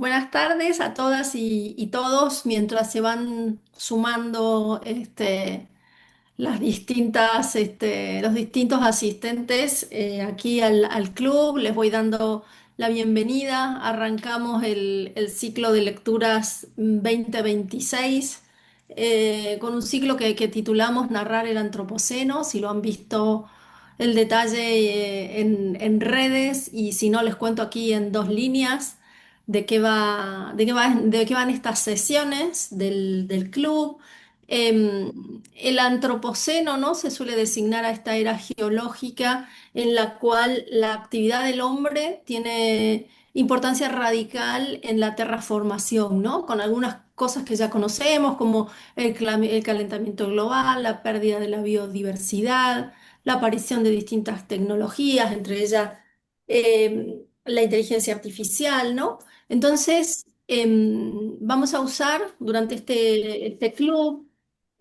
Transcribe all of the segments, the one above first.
Buenas tardes a todas y todos mientras se van sumando los distintos asistentes aquí al club. Les voy dando la bienvenida. Arrancamos el ciclo de lecturas 2026 con un ciclo que titulamos Narrar el Antropoceno. Si lo han visto el detalle en redes y si no, les cuento aquí en dos líneas de qué van estas sesiones del club. El antropoceno, ¿no? Se suele designar a esta era geológica en la cual la actividad del hombre tiene importancia radical en la terraformación, ¿no? Con algunas cosas que ya conocemos, como el calentamiento global, la pérdida de la biodiversidad, la aparición de distintas tecnologías, entre ellas la inteligencia artificial, ¿no? Entonces, vamos a usar durante este club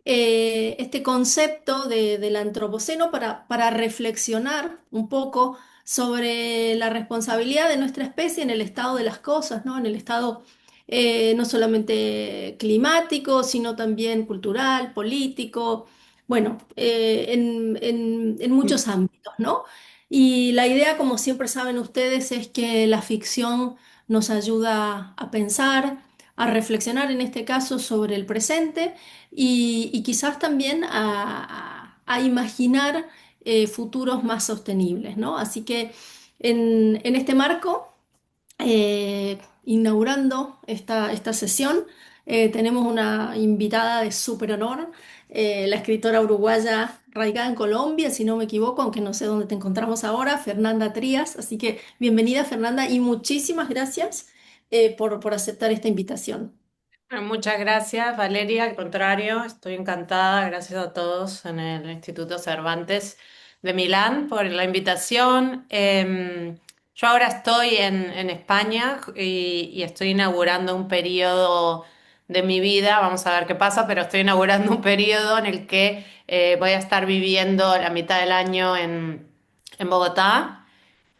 este concepto del antropoceno para reflexionar un poco sobre la responsabilidad de nuestra especie en el estado de las cosas, ¿no? En el estado no solamente climático, sino también cultural, político, bueno, en muchos ámbitos, ¿no? Y la idea, como siempre saben ustedes, es que la ficción nos ayuda a pensar, a reflexionar en este caso sobre el presente y quizás también a imaginar futuros más sostenibles, ¿no? Así que en este marco, inaugurando esta sesión, tenemos una invitada de súper honor, la escritora uruguaya radicada en Colombia, si no me equivoco, aunque no sé dónde te encontramos ahora, Fernanda Trías. Así que bienvenida, Fernanda, y muchísimas gracias por aceptar esta invitación. Muchas gracias, Valeria. Al contrario, estoy encantada. Gracias a todos en el Instituto Cervantes de Milán por la invitación. Yo ahora estoy en España y estoy inaugurando un periodo de mi vida. Vamos a ver qué pasa, pero estoy inaugurando un periodo en el que voy a estar viviendo la mitad del año en Bogotá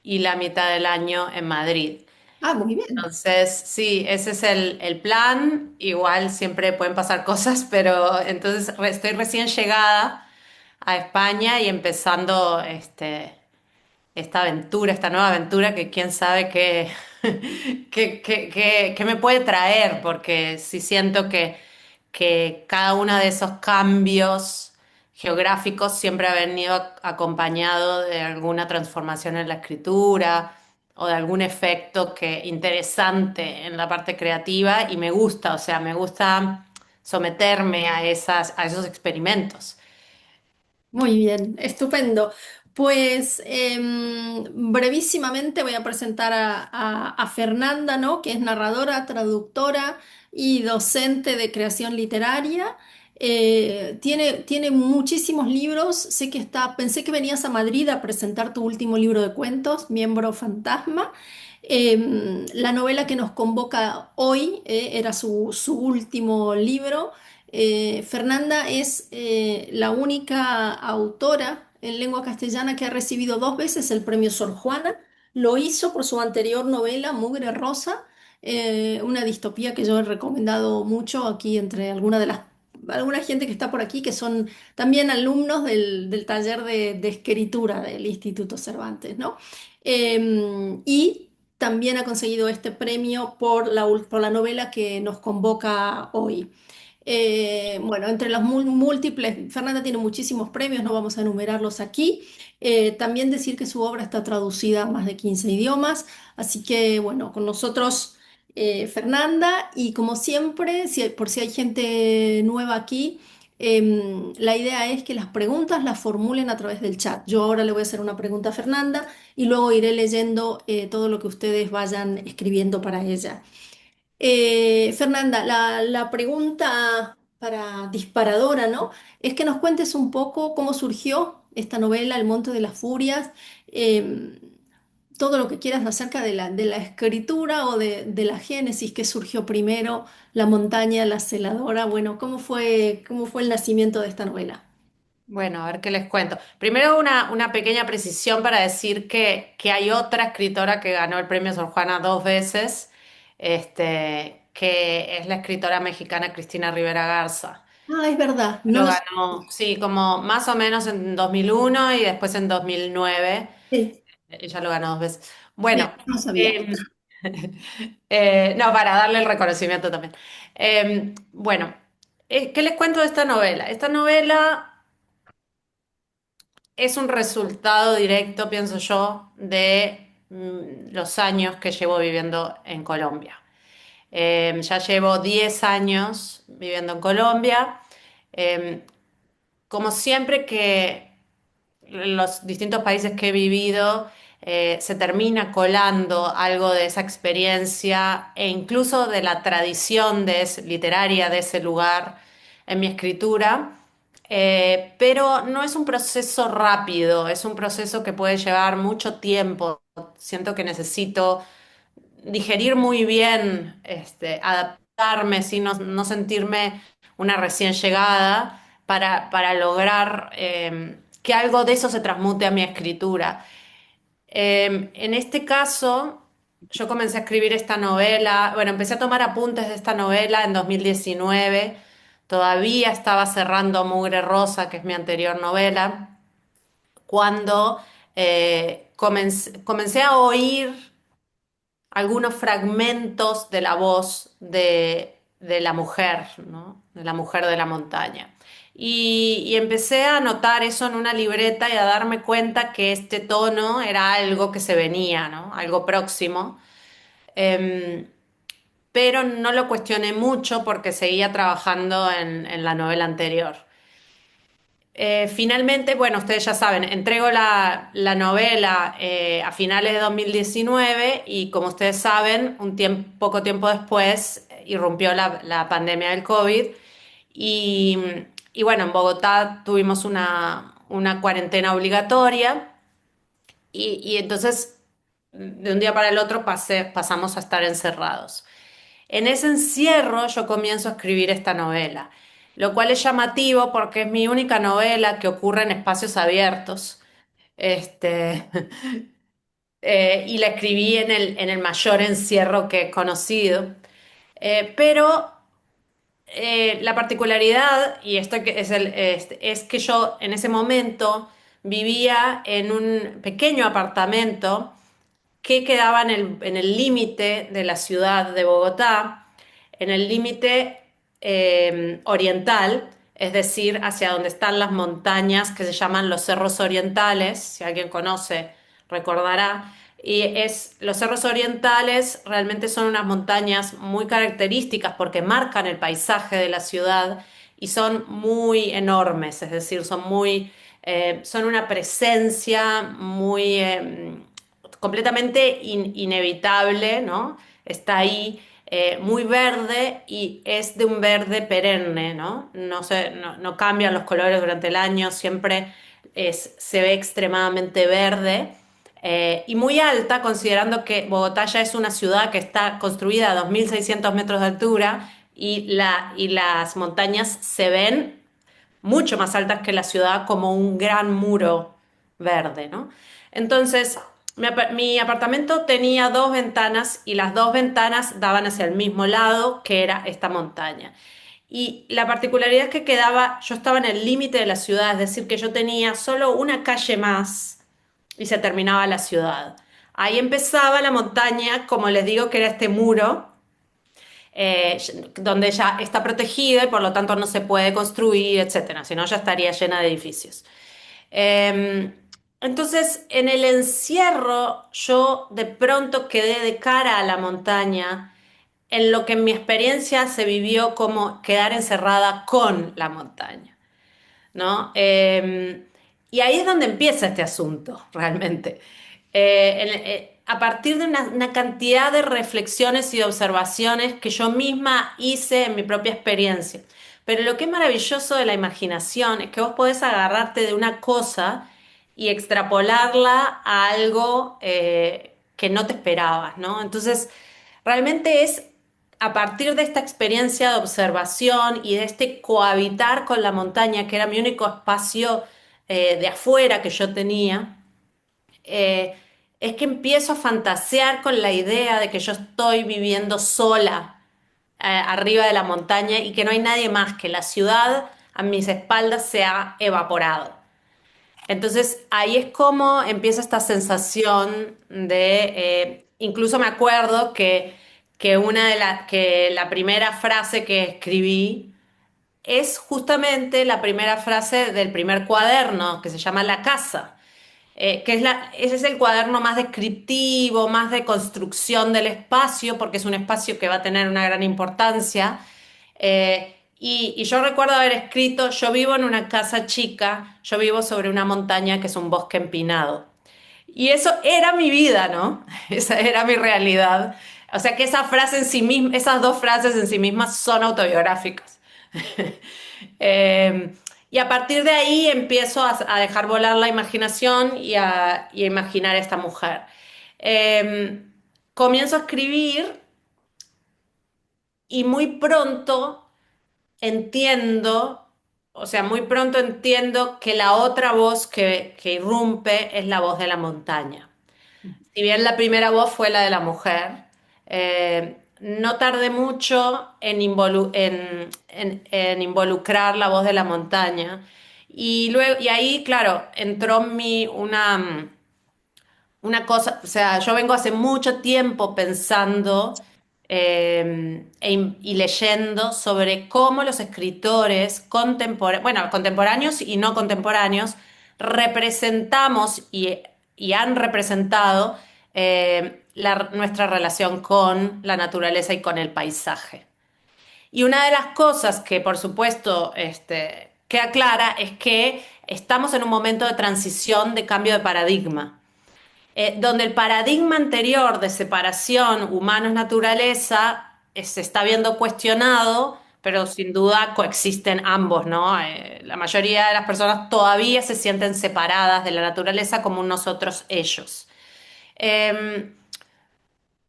y la mitad del año en Madrid. Ah, muy bien. Entonces, sí, ese es el plan. Igual siempre pueden pasar cosas, pero entonces estoy recién llegada a España y empezando esta aventura, esta nueva aventura que quién sabe qué, qué me puede traer, porque sí siento que cada uno de esos cambios geográficos siempre ha venido acompañado de alguna transformación en la escritura o de algún efecto interesante en la parte creativa y me gusta, o sea, me gusta someterme a esos experimentos. Muy bien, estupendo. Pues brevísimamente voy a presentar a Fernanda, ¿no? Que es narradora, traductora y docente de creación literaria. Tiene muchísimos libros. Sé que pensé que venías a Madrid a presentar tu último libro de cuentos, Miembro Fantasma. La novela que nos convoca hoy era su último libro. Fernanda es la única autora en lengua castellana que ha recibido dos veces el premio Sor Juana. Lo hizo por su anterior novela, Mugre Rosa, una distopía que yo he recomendado mucho aquí entre alguna gente que está por aquí, que son también alumnos del taller de escritura del Instituto Cervantes, ¿no? Y también ha conseguido este premio por la novela que nos convoca hoy. Bueno, entre los múltiples, Fernanda tiene muchísimos premios, no vamos a enumerarlos aquí. También decir que su obra está traducida a más de 15 idiomas, así que bueno, con nosotros Fernanda y como siempre, por si hay gente nueva aquí, la idea es que las preguntas las formulen a través del chat. Yo ahora le voy a hacer una pregunta a Fernanda y luego iré leyendo todo lo que ustedes vayan escribiendo para ella. Fernanda, la pregunta para disparadora, ¿no? Es que nos cuentes un poco cómo surgió esta novela, El Monte de las Furias, eh, todo lo que quieras acerca de la escritura o de la génesis, que surgió primero, la montaña, la celadora, bueno, ¿cómo fue el nacimiento de esta novela? Bueno, a ver qué les cuento. Primero una pequeña precisión para decir que hay otra escritora que ganó el premio Sor Juana dos veces, que es la escritora mexicana Cristina Rivera Garza. Ah, es verdad, no Lo lo sé. ganó, sí, como más o menos en 2001 y después en 2009. Sí, Ella lo ganó dos veces. mira, Bueno, no sabía. eh, no, para darle el reconocimiento también. Bueno, ¿qué les cuento de esta novela? Esta novela es un resultado directo, pienso yo, de los años que llevo viviendo en Colombia. Ya llevo 10 años viviendo en Colombia. Eh, Como siempre que en los distintos países que he vivido, se termina colando algo de esa experiencia e incluso de la tradición literaria de ese lugar en mi escritura. Pero no es un proceso rápido, es un proceso que puede llevar mucho tiempo. Siento que necesito digerir muy bien, adaptarme, sin no sentirme una recién llegada, para lograr que algo de eso se transmute a mi escritura. En este caso, yo comencé a escribir esta novela, bueno, empecé a tomar apuntes de esta novela en 2019, todavía estaba cerrando Mugre Rosa, que es mi anterior novela, cuando comencé a oír algunos fragmentos de la voz de la mujer, ¿no? De la mujer de la montaña. Y empecé a notar eso en una libreta y a darme cuenta que este tono era algo que se venía, ¿no? Algo próximo. Em, pero no lo cuestioné mucho porque seguía trabajando en la novela anterior. Finalmente, bueno, ustedes ya saben, entrego la novela a finales de 2019 y como ustedes saben, poco tiempo después irrumpió la pandemia del COVID y, y bueno, en Bogotá tuvimos una cuarentena obligatoria y entonces de un día para el otro pasamos a estar encerrados. En ese encierro yo comienzo a escribir esta novela, lo cual es llamativo porque es mi única novela que ocurre en espacios abiertos. Este, y la escribí en el mayor encierro que he conocido. Pero la particularidad, y esto es que yo en ese momento vivía en un pequeño apartamento que quedaba en el límite de la ciudad de Bogotá, en el límite oriental, es decir, hacia donde están las montañas que se llaman los Cerros Orientales, si alguien conoce, recordará. Los Cerros Orientales realmente son unas montañas muy características porque marcan el paisaje de la ciudad y son muy enormes, es decir, son una presencia muy completamente inevitable, ¿no? Está ahí, muy verde y es de un verde perenne, ¿no? No cambian los colores durante el año, siempre se ve extremadamente verde. Y muy alta, considerando que Bogotá ya es una ciudad que está construida a 2.600 metros de altura y las montañas se ven mucho más altas que la ciudad, como un gran muro verde, ¿no? Entonces, mi apartamento tenía dos ventanas y las dos ventanas daban hacia el mismo lado, que era esta montaña. Y la particularidad es que yo estaba en el límite de la ciudad, es decir, que yo tenía solo una calle más y se terminaba la ciudad. Ahí empezaba la montaña, como les digo, que era este muro, donde ya está protegida y por lo tanto no se puede construir, etcétera, si no ya estaría llena de edificios. Eh, entonces, en el encierro, yo de pronto quedé de cara a la montaña, en lo que en mi experiencia se vivió como quedar encerrada con la montaña, ¿no? Y ahí es donde empieza este asunto, realmente. A partir de una cantidad de reflexiones y de observaciones que yo misma hice en mi propia experiencia. Pero lo que es maravilloso de la imaginación es que vos podés agarrarte de una cosa y extrapolarla a algo que no te esperabas, ¿no? Entonces, realmente es a partir de esta experiencia de observación y de este cohabitar con la montaña, que era mi único espacio de afuera que yo tenía, eh, es que empiezo a fantasear con la idea de que yo estoy viviendo sola arriba de la montaña y que no hay nadie más, que la ciudad a mis espaldas se ha evaporado. Entonces ahí es como empieza esta sensación incluso me acuerdo que que la primera frase que escribí es justamente la primera frase del primer cuaderno que se llama La casa, ese es el cuaderno más descriptivo, más de construcción del espacio, porque es un espacio que va a tener una gran importancia. Y yo recuerdo haber escrito, yo vivo en una casa chica, yo vivo sobre una montaña que es un bosque empinado. Y eso era mi vida, ¿no? Esa era mi realidad. O sea que esa frase en sí misma, esas dos frases en sí mismas son autobiográficas. Eh, y a partir de ahí empiezo a dejar volar la imaginación y a imaginar a esta mujer. Eh, Comienzo a escribir y muy pronto entiendo, o sea, muy pronto entiendo que la otra voz que irrumpe es la voz de la montaña. Si bien la primera voz fue la de la mujer, no tardé mucho en involucrar la voz de la montaña. Y luego, y ahí, claro, entró una cosa, o sea, yo vengo hace mucho tiempo pensando y leyendo sobre cómo los escritores contemporáneos, bueno, contemporáneos y no contemporáneos, representamos y han representado nuestra relación con la naturaleza y con el paisaje. Y una de las cosas que, por supuesto, queda clara es que estamos en un momento de transición, de cambio de paradigma, donde el paradigma anterior de separación humanos-naturaleza se está viendo cuestionado, pero sin duda coexisten ambos, ¿no? La mayoría de las personas todavía se sienten separadas de la naturaleza como un nosotros ellos. Eh,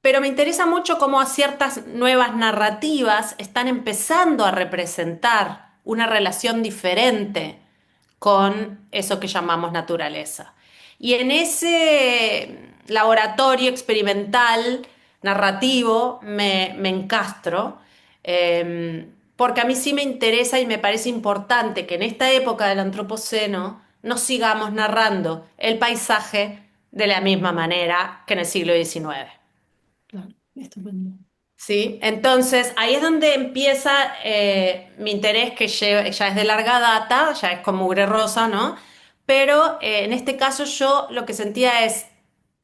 pero me interesa mucho cómo ciertas nuevas narrativas están empezando a representar una relación diferente con eso que llamamos naturaleza. Y en ese laboratorio experimental narrativo me encastro, porque a mí sí me interesa y me parece importante que en esta época del antropoceno no sigamos narrando el paisaje de la misma manera que en el siglo XIX. Claro, estupendo. ¿Sí? Entonces, ahí es donde empieza mi interés ya es de larga data, ya es con mugre rosa, ¿no? Pero en este caso yo lo que sentía es,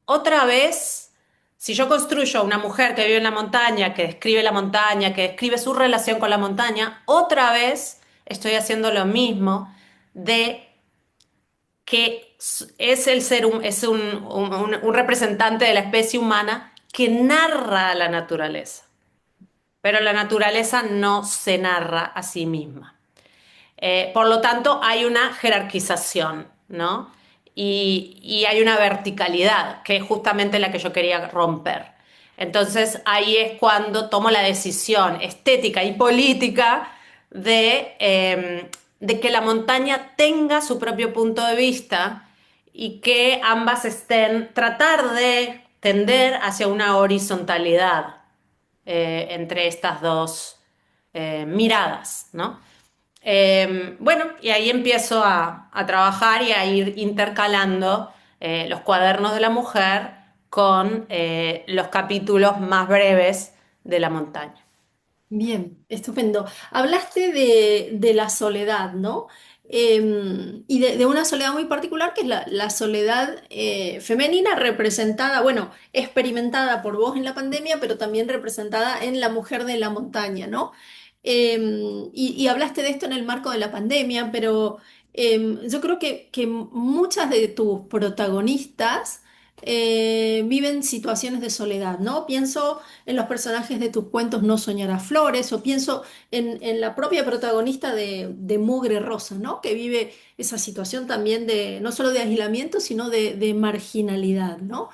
otra vez, si yo construyo una mujer que vive en la montaña, que describe la montaña, que describe su relación con la montaña, otra vez estoy haciendo lo mismo de que es el ser, es un representante de la especie humana que narra la naturaleza, pero la naturaleza no se narra a sí misma. Por lo tanto, hay una jerarquización, ¿no? Y hay una verticalidad, que es justamente la que yo quería romper. Entonces, ahí es cuando tomo la decisión estética y política de que la montaña tenga su propio punto de vista y que ambas estén, tratar de tender hacia una horizontalidad entre estas dos miradas, ¿no? Bueno, y ahí empiezo a trabajar y a ir intercalando los cuadernos de la mujer con los capítulos más breves de la montaña. Bien, estupendo. Hablaste de la soledad, ¿no? Y de una soledad muy particular, que es la soledad femenina representada, bueno, experimentada por vos en la pandemia, pero también representada en la mujer de la montaña, ¿no? Y hablaste de esto en el marco de la pandemia, pero yo creo que muchas de tus protagonistas viven situaciones de soledad, ¿no? Pienso en los personajes de tus cuentos No soñarás flores, o pienso en la propia protagonista de Mugre Rosa, ¿no? Que vive esa situación también de, no solo de aislamiento, sino de marginalidad, ¿no?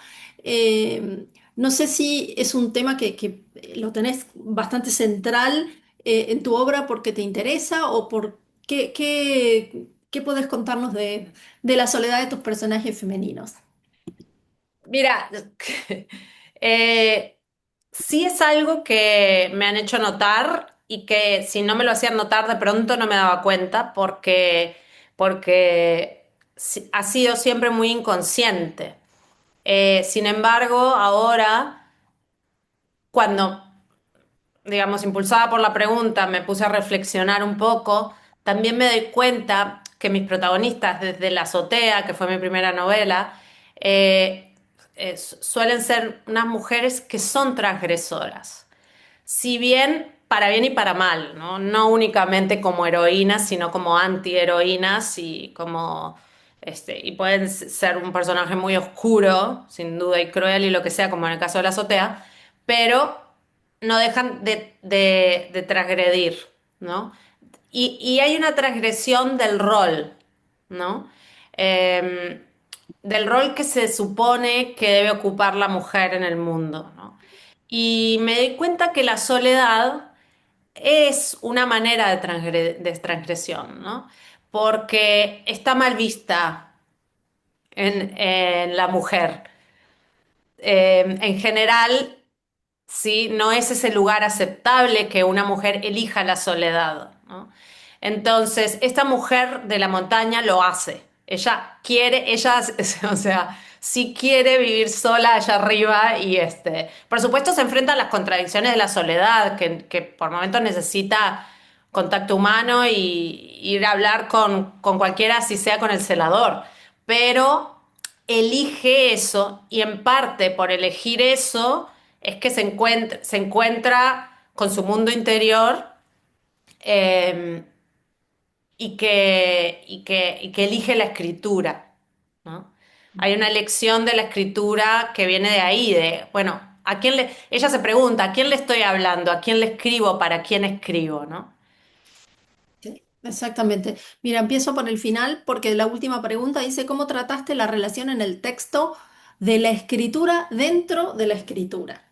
No sé si es un tema que lo tenés bastante central en tu obra porque te interesa o por qué podés contarnos de la soledad de tus personajes femeninos. Mira, eh, sí es algo que me han hecho notar y que si no me lo hacían notar de pronto no me daba cuenta porque ha sido siempre muy inconsciente. Sin embargo, ahora, cuando, digamos, impulsada por la pregunta, me puse a reflexionar un poco, también me doy cuenta que mis protagonistas desde La azotea, que fue mi primera novela, eh, suelen ser unas mujeres que son transgresoras. Si bien para bien y para mal, ¿no? No únicamente como heroínas, sino como antiheroínas y como y pueden ser un personaje muy oscuro, sin duda, y cruel y lo que sea, como en el caso de la azotea, pero no dejan de transgredir, ¿no? Y hay una transgresión del rol, ¿no? Eh, del rol que se supone que debe ocupar la mujer en el mundo, ¿no? Y me di cuenta que la soledad es una manera de transgresión, ¿no? Porque está mal vista en la mujer. En general, ¿sí? No es ese lugar aceptable que una mujer elija la soledad, ¿no? Entonces, esta mujer de la montaña lo hace. Ella quiere, ella, o sea, sí quiere vivir sola allá arriba y por supuesto se enfrenta a las contradicciones de la soledad, que por momentos necesita contacto humano y ir a hablar con cualquiera, si sea con el celador. Pero elige eso y en parte por elegir eso es que se encuentra con su mundo interior eh, y que elige la escritura, ¿no? Hay una elección de la escritura que viene de ahí, bueno, ella se pregunta, ¿a quién le estoy hablando? ¿A quién le escribo? ¿Para quién escribo? ¿No? Sí, exactamente. Mira, empiezo por el final porque la última pregunta dice, ¿cómo trataste la relación en el texto de la escritura dentro de la escritura?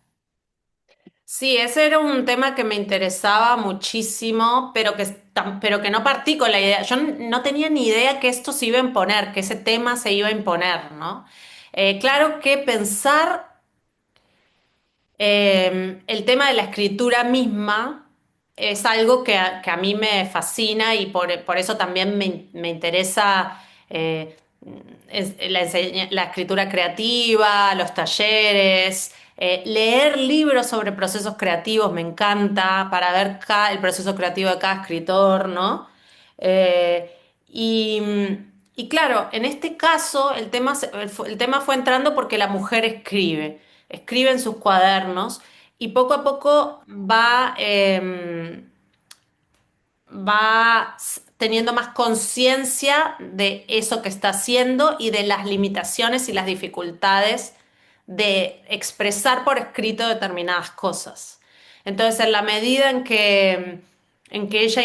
Sí, ese era un tema que me interesaba muchísimo, pero que no partí con la idea. Yo no tenía ni idea que esto se iba a imponer, que ese tema se iba a imponer, ¿no? Claro que pensar el tema de la escritura misma es algo que a mí me fascina y por eso también me interesa la escritura creativa, los talleres, leer libros sobre procesos creativos me encanta para ver el proceso creativo de cada escritor, ¿no? Eh, y, y claro, en este caso el tema fue entrando porque la mujer escribe en sus cuadernos y poco a poco va teniendo más conciencia de eso que está haciendo y de las limitaciones y las dificultades de expresar por escrito determinadas cosas. Entonces, en la medida en que ella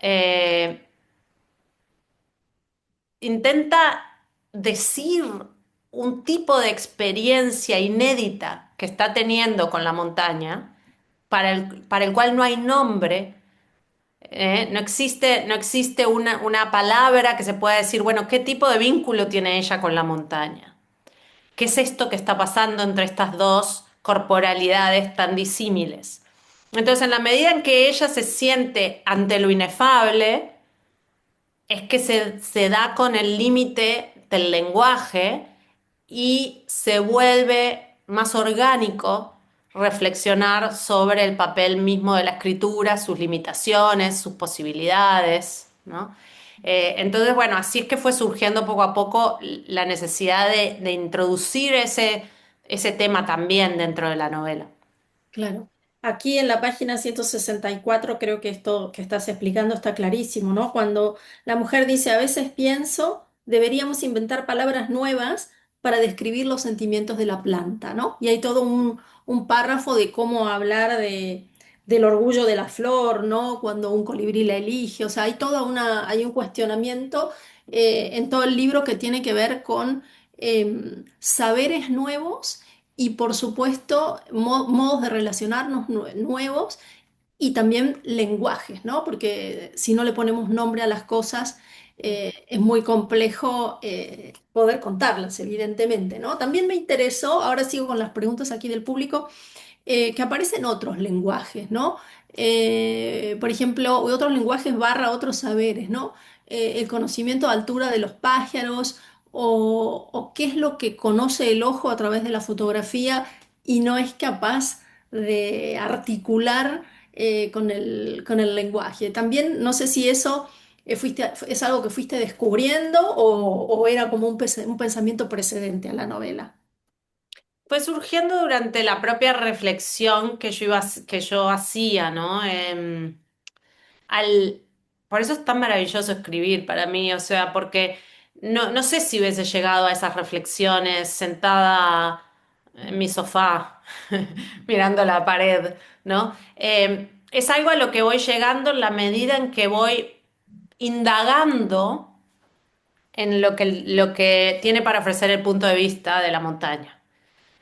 eh, intenta decir un tipo de experiencia inédita que está teniendo con la montaña, para el cual no hay nombre, no existe una palabra que se pueda decir, bueno, ¿qué tipo de vínculo tiene ella con la montaña? ¿Qué es esto que está pasando entre estas dos corporalidades tan disímiles? Entonces, en la medida en que ella se siente ante lo inefable, es que se da con el límite del lenguaje y se vuelve más orgánico reflexionar sobre el papel mismo de la escritura, sus limitaciones, sus posibilidades, ¿no? Entonces, bueno, así es que fue surgiendo poco a poco la necesidad de introducir ese tema también dentro de la novela. Claro. Aquí en la página 164 creo que esto que estás explicando está clarísimo, ¿no? Cuando la mujer dice, a veces pienso, deberíamos inventar palabras nuevas para describir los sentimientos de la planta, ¿no? Y hay todo un párrafo de cómo hablar del orgullo de la flor, ¿no? Cuando un colibrí la elige, o sea, hay un cuestionamiento en todo el libro que tiene que ver con saberes nuevos y por supuesto modos de relacionarnos nuevos y también lenguajes, ¿no? Porque si no le ponemos nombre a las cosas, es muy complejo poder contarlas, evidentemente, ¿no? También me interesó, ahora sigo con las preguntas aquí del público, que aparecen otros lenguajes, ¿no? Por ejemplo, otros lenguajes barra otros saberes, ¿no? El conocimiento a altura de los pájaros o qué es lo que conoce el ojo a través de la fotografía y no es capaz de articular con el lenguaje. También no sé si eso es algo que fuiste descubriendo o era como un pensamiento precedente a la novela. Fue surgiendo durante la propia reflexión que yo hacía, ¿no? Al, por eso es tan maravilloso escribir para mí, o sea, porque no sé si hubiese llegado a esas reflexiones sentada en mi sofá, mirando la pared, ¿no? Es algo a lo que voy llegando en la medida en que voy indagando en lo que tiene para ofrecer el punto de vista de la montaña.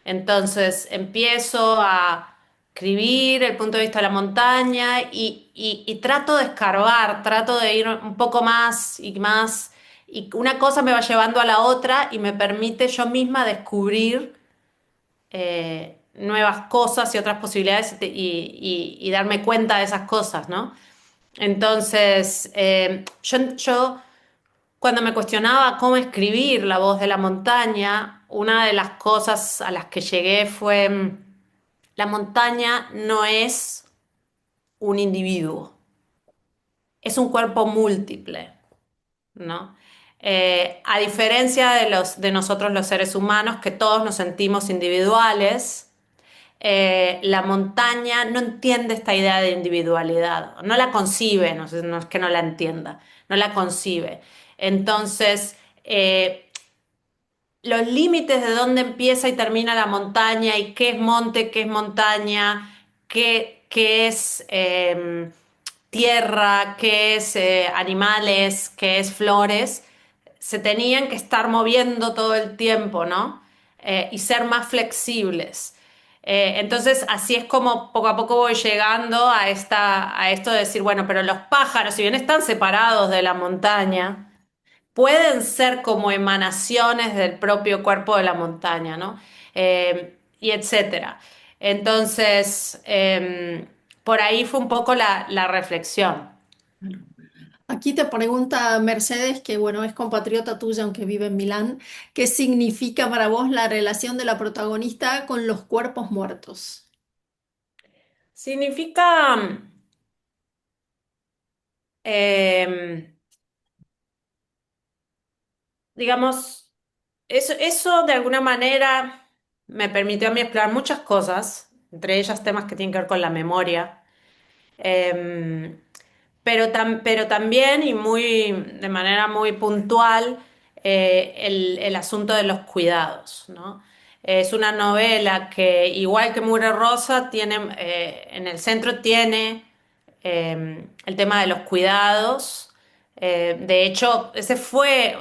Entonces empiezo a escribir el punto de vista de la montaña y trato de escarbar, trato de ir un poco más y más, y una cosa me va llevando a la otra y me permite yo misma descubrir nuevas cosas y otras posibilidades y darme cuenta de esas cosas, ¿no? Entonces, yo cuando me cuestionaba cómo escribir La voz de la montaña, una de las cosas a las que llegué fue, la montaña no es un individuo, es un cuerpo múltiple, ¿no? A diferencia de nosotros los seres humanos, que todos nos sentimos individuales, la montaña no entiende esta idea de individualidad, no la concibe, no es que no la entienda, no la concibe. Entonces, los límites de dónde empieza y termina la montaña y qué es monte, qué es montaña, qué es tierra, qué es animales, qué es flores, se tenían que estar moviendo todo el tiempo, ¿no? Y ser más flexibles. Entonces, así es como poco a poco voy llegando a esto de decir, bueno, pero los pájaros, si bien están separados de la montaña, pueden ser como emanaciones del propio cuerpo de la montaña, ¿no? Y etcétera. Entonces, por ahí fue un poco la reflexión. Aquí te pregunta Mercedes, que bueno, es compatriota tuya aunque vive en Milán, ¿qué significa para vos la relación de la protagonista con los cuerpos muertos? Significa, eh, digamos, eso de alguna manera me permitió a mí explorar muchas cosas, entre ellas temas que tienen que ver con la memoria. Eh, pero también y de manera muy puntual el asunto de los cuidados, ¿no? Es una novela que, igual que Mugre Rosa, en el centro tiene el tema de los cuidados. De hecho, ese fue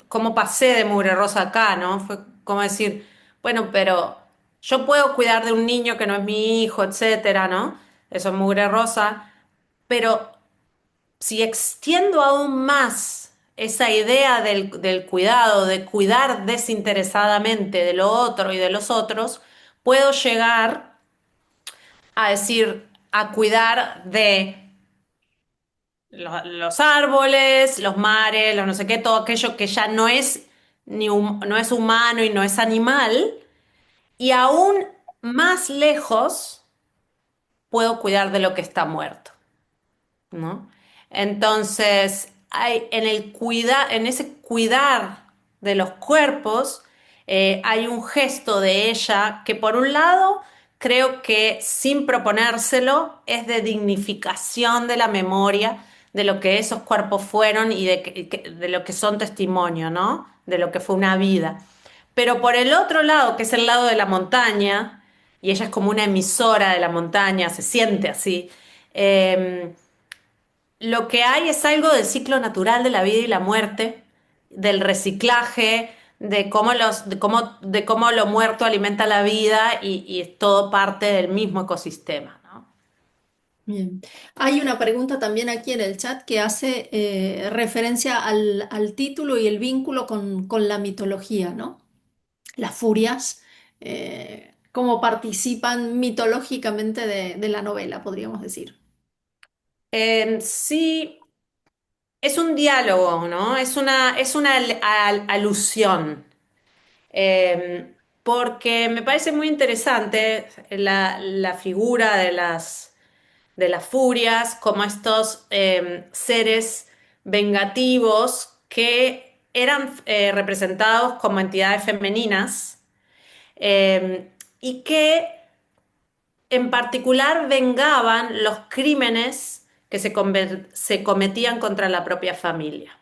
como pasé de Mugre Rosa acá, ¿no? Fue como decir, bueno, pero yo puedo cuidar de un niño que no es mi hijo, etcétera, ¿no? Eso es Mugre Rosa. Pero si extiendo aún más esa idea del cuidado, de cuidar desinteresadamente de lo otro y de los otros, puedo llegar a decir, a cuidar de los árboles, los mares, los no sé qué, todo aquello que ya no es, no es humano y no es animal, y aún más lejos puedo cuidar de lo que está muerto. ¿No? Entonces, en ese cuidar de los cuerpos, hay un gesto de ella que por un lado creo que sin proponérselo es de dignificación de la memoria de lo que esos cuerpos fueron y de lo que son testimonio, ¿no? De lo que fue una vida. Pero por el otro lado, que es el lado de la montaña, y ella es como una emisora de la montaña, se siente así, eh, lo que hay es algo del ciclo natural de la vida y la muerte, del reciclaje, de cómo lo muerto alimenta la vida y es todo parte del mismo ecosistema, ¿no? Bien. Hay una pregunta también aquí en el chat que hace referencia al título y el vínculo con la mitología, ¿no? Las furias, cómo participan mitológicamente de la novela, podríamos decir. Sí, es un diálogo, ¿no? Es una alusión. Porque me parece muy interesante la figura de las furias como estos seres vengativos que eran representados como entidades femeninas y que en particular vengaban los crímenes que se cometían contra la propia familia.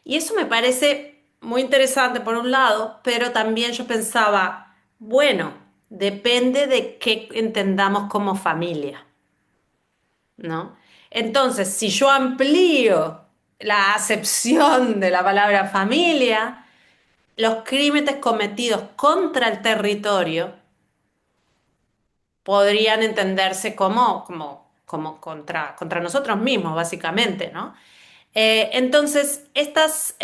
Y eso me parece muy interesante por un lado, pero también yo pensaba, bueno, depende de qué entendamos como familia, ¿no? Entonces, si yo amplío la acepción de la palabra familia, los crímenes cometidos contra el territorio podrían entenderse como contra nosotros mismos, básicamente, ¿no? Entonces, estas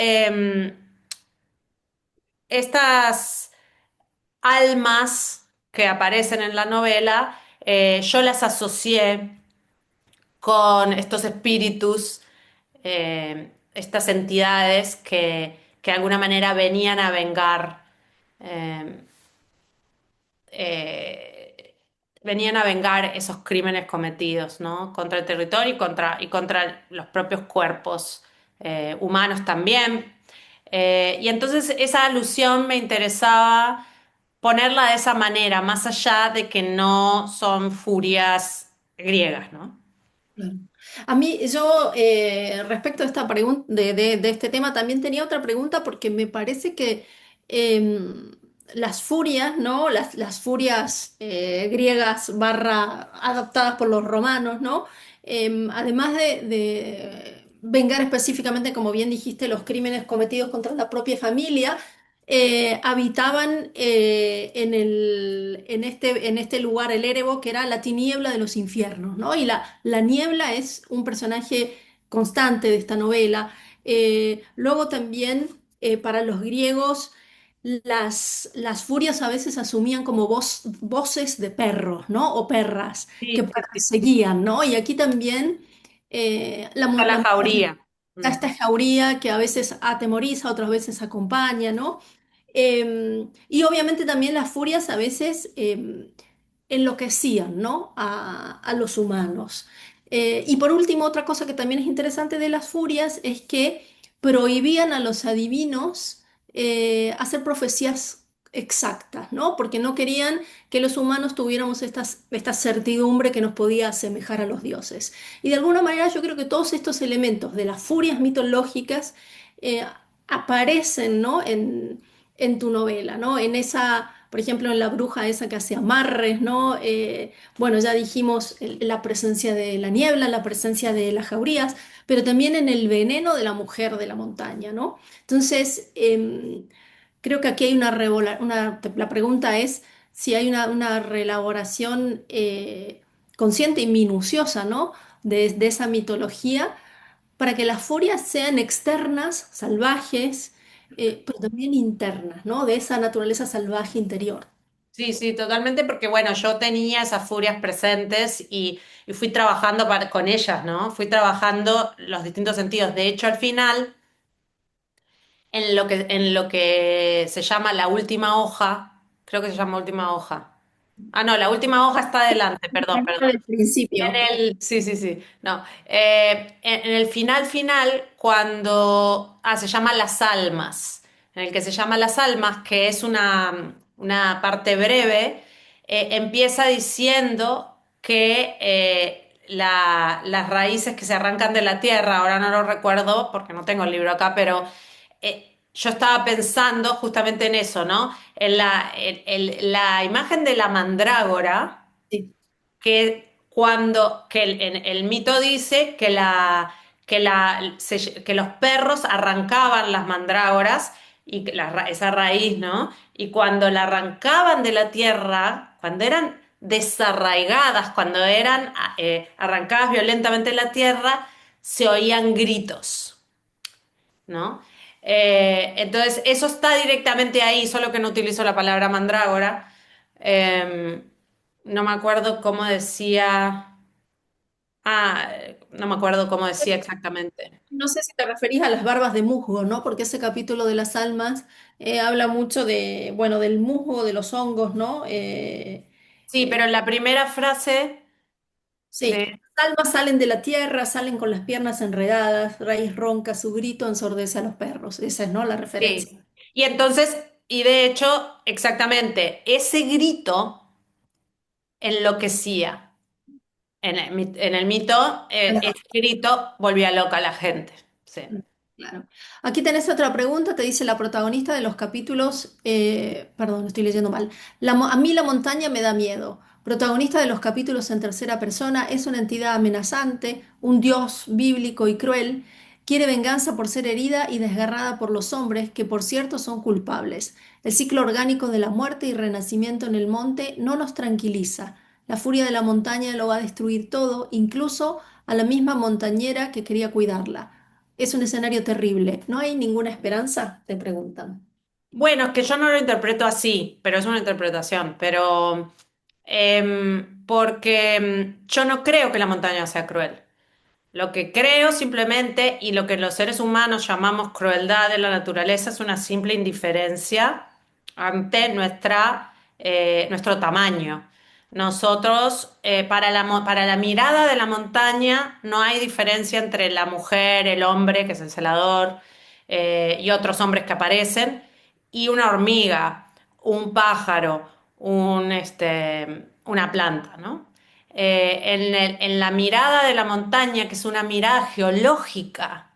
almas que aparecen en la novela, yo las asocié con estos espíritus, estas entidades que de alguna manera venían a vengar, eh, eh, venían a vengar esos crímenes cometidos, ¿no? Contra el territorio y contra los propios cuerpos humanos también. Y entonces esa alusión me interesaba ponerla de esa manera, más allá de que no son furias griegas, ¿no? Claro. A mí, yo respecto a esta pregunta de este tema, también tenía otra pregunta porque me parece que las furias, ¿no? Las furias griegas barra adaptadas por los romanos, ¿no? Además de vengar específicamente, como bien dijiste, los crímenes cometidos contra la propia familia, habitaban en este lugar, el Erebo, que era la tiniebla de los infiernos, ¿no? Y la niebla es un personaje constante de esta novela. Luego también, para los griegos, las furias a veces asumían como voces de perros, ¿no? O perras que Sí, sí, sí. perseguían, ¿no? Y aquí también Está la la mujer jauría. está Mm. esta jauría que a veces atemoriza, otras veces acompaña, ¿no? Y obviamente también las furias a veces enloquecían, ¿no? A los humanos. Y por último, otra cosa que también es interesante de las furias es que prohibían a los adivinos hacer profecías exactas, ¿no? Porque no querían que los humanos tuviéramos esta certidumbre que nos podía asemejar a los dioses. Y de alguna manera yo creo que todos estos elementos de las furias mitológicas eh, aparecen, ¿no? En tu novela, ¿no? En esa, por ejemplo, en la bruja esa que hace amarres, ¿no? Bueno, ya dijimos la presencia de la niebla, la presencia de las jaurías, pero también en el veneno de la mujer de la montaña, ¿no? Entonces, creo que aquí hay la pregunta es si hay una reelaboración consciente y minuciosa, ¿no? De esa mitología para que las furias sean externas, salvajes, pero también internas, ¿no? De esa naturaleza salvaje interior. Sí, sí, totalmente, porque bueno, yo tenía esas furias presentes y fui trabajando con ellas, ¿no? Fui trabajando los distintos sentidos. De hecho, al final, en lo que se llama la última hoja, creo que se llama última hoja. Ah, no, la última hoja está adelante, perdón, perdón. Del principio. Sí, sí, sí, no. En el final, se llama Las Almas, en el que se llama Las Almas, que es una parte breve, empieza diciendo que las raíces que se arrancan de la tierra, ahora no lo recuerdo porque no tengo el libro acá, pero yo estaba pensando justamente en eso, ¿no? En la imagen de la mandrágora Sí. que el mito dice que los perros arrancaban las mandrágoras esa raíz, ¿no? Y cuando la arrancaban de la tierra, cuando eran desarraigadas, cuando eran arrancadas violentamente de la tierra, se oían gritos, ¿no? Entonces, eso está directamente ahí, solo que no utilizo la palabra mandrágora. Eh, no me acuerdo cómo decía. No me acuerdo cómo decía exactamente. No sé si te referís a las barbas de musgo, ¿no? Porque ese capítulo de las almas habla mucho de, bueno, del musgo, de los hongos, ¿no? Sí, pero en la primera frase Sí, de... las almas salen de la tierra, salen con las piernas enredadas, raíz ronca, su grito ensordece a los perros. Esa es, ¿no? La referencia. Sí. Y entonces, y de hecho, exactamente, ese grito enloquecía. En el mito, ese grito volvía loca a la gente. Sí. Claro. Aquí tenés otra pregunta, te dice la protagonista de los capítulos, perdón, estoy leyendo mal. A mí la montaña me da miedo. Protagonista de los capítulos en tercera persona, es una entidad amenazante, un dios bíblico y cruel. Quiere venganza por ser herida y desgarrada por los hombres, que por cierto son culpables. El ciclo orgánico de la muerte y renacimiento en el monte no nos tranquiliza. La furia de la montaña lo va a destruir todo, incluso a la misma montañera que quería cuidarla. Es un escenario terrible. ¿No hay ninguna esperanza? Te preguntan. Bueno, es que yo no lo interpreto así, pero es una interpretación. Pero porque yo no creo que la montaña sea cruel. Lo que creo simplemente y lo que los seres humanos llamamos crueldad de la naturaleza es una simple indiferencia ante nuestro tamaño. Nosotros, para la mirada de la montaña, no hay diferencia entre la mujer, el hombre, que es el celador, y otros hombres que aparecen, y una hormiga, un pájaro, una planta, ¿no? En la mirada de la montaña, que es una mirada geológica,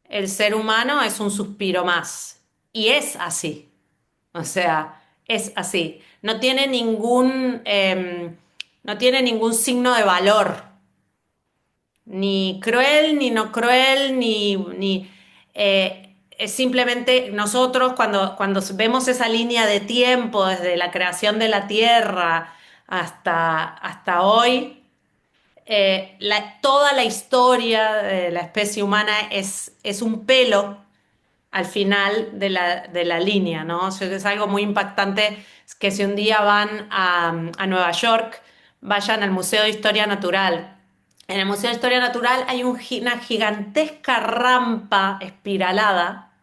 el ser humano es un suspiro más. Y es así. O sea, es así. No tiene ningún signo de valor, ni cruel, ni no cruel, es simplemente nosotros cuando vemos esa línea de tiempo desde la creación de la Tierra hasta hoy, toda la historia de la especie humana es un pelo al final de la línea, ¿no? O sea, es algo muy impactante que si un día van a Nueva York, vayan al Museo de Historia Natural. En el Museo de Historia Natural hay una gigantesca rampa espiralada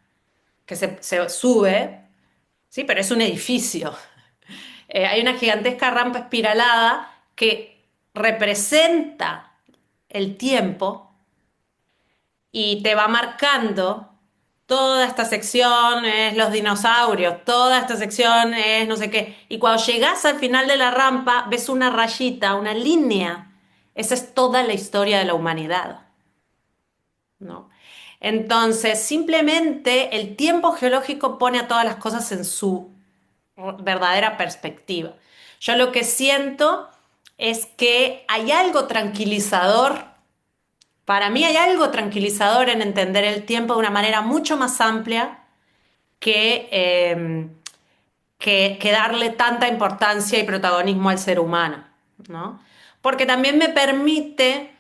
que se sube, ¿sí? Pero es un edificio. Hay una gigantesca rampa espiralada que representa el tiempo y te va marcando toda esta sección es los dinosaurios, toda esta sección es no sé qué. Y cuando llegás al final de la rampa, ves una rayita, una línea. Esa es toda la historia de la humanidad, ¿no? Entonces, simplemente el tiempo geológico pone a todas las cosas en su verdadera perspectiva. Yo lo que siento es que hay algo tranquilizador. Para mí hay algo tranquilizador en entender el tiempo de una manera mucho más amplia que, que darle tanta importancia y protagonismo al ser humano, ¿no? Porque también me permite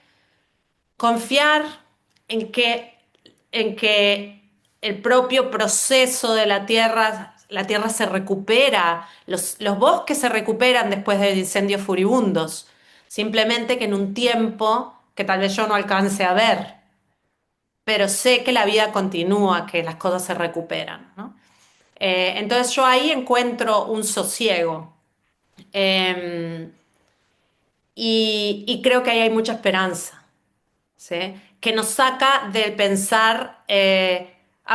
confiar en en que el propio proceso de la tierra se recupera, los bosques se recuperan después de incendios furibundos, simplemente que en un tiempo que tal vez yo no alcance a ver, pero sé que la vida continúa, que las cosas se recuperan, ¿no? Entonces yo ahí encuentro un sosiego. Eh, y creo que ahí hay mucha esperanza, ¿sí? Que nos saca del pensar,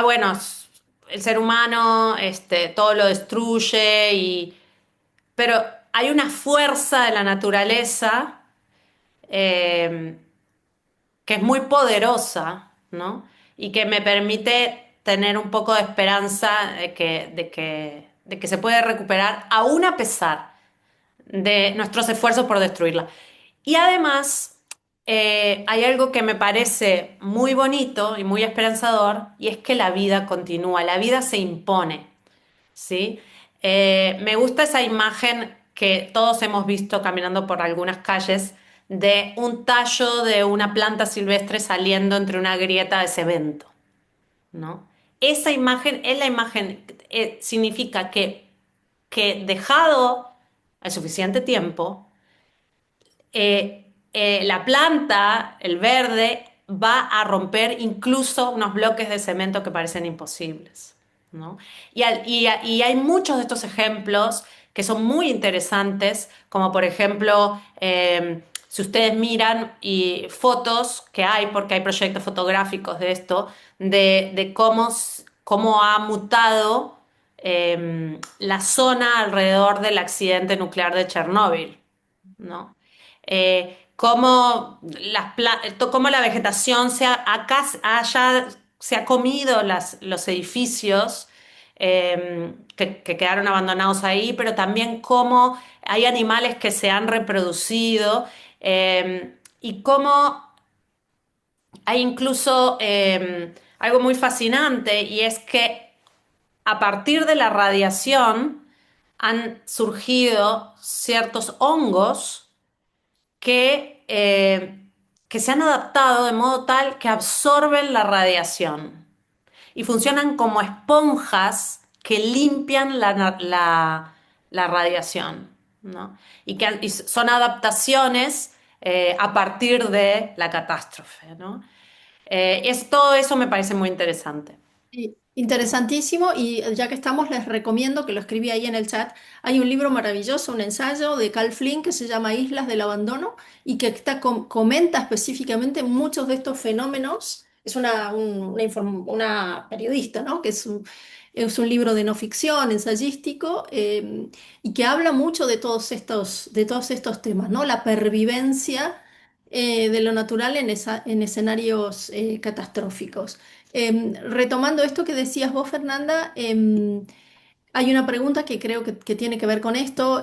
bueno, el ser humano todo lo destruye, pero hay una fuerza de la naturaleza eh, que es muy poderosa, ¿no? Y que me permite tener un poco de esperanza de que se puede recuperar, aún a pesar de nuestros esfuerzos por destruirla. Y además, hay algo que me parece muy bonito y muy esperanzador, y es que la vida continúa, la vida se impone, ¿sí? Me gusta esa imagen que todos hemos visto caminando por algunas calles de un tallo de una planta silvestre saliendo entre una grieta de cemento, ¿no? Esa imagen es la imagen, significa que dejado el suficiente tiempo, la planta, el verde, va a romper incluso unos bloques de cemento que parecen imposibles, ¿no? Y hay muchos de estos ejemplos que son muy interesantes, como por ejemplo, si ustedes miran y fotos que hay, porque hay proyectos fotográficos de esto, de cómo ha mutado la zona alrededor del accidente nuclear de Chernóbil, ¿no? Cómo la vegetación se ha comido los edificios que quedaron abandonados ahí, pero también cómo hay animales que se han reproducido y cómo hay incluso algo muy fascinante y es que a partir de la radiación han surgido ciertos hongos que se han adaptado de modo tal que absorben la radiación y funcionan como esponjas que limpian la radiación, ¿no? Y son adaptaciones a partir de la catástrofe, ¿no? Todo eso me parece muy interesante. Sí, interesantísimo, y ya que estamos, les recomiendo, que lo escribí ahí en el chat, hay un libro maravilloso, un ensayo de Carl Flynn que se llama Islas del Abandono y que comenta específicamente muchos de estos fenómenos. Es una periodista, ¿no? Que es un libro de no ficción, ensayístico, y que habla mucho de todos estos temas, ¿no? La pervivencia de lo natural en escenarios catastróficos. Retomando esto que decías vos, Fernanda, hay una pregunta que creo que tiene que ver con esto,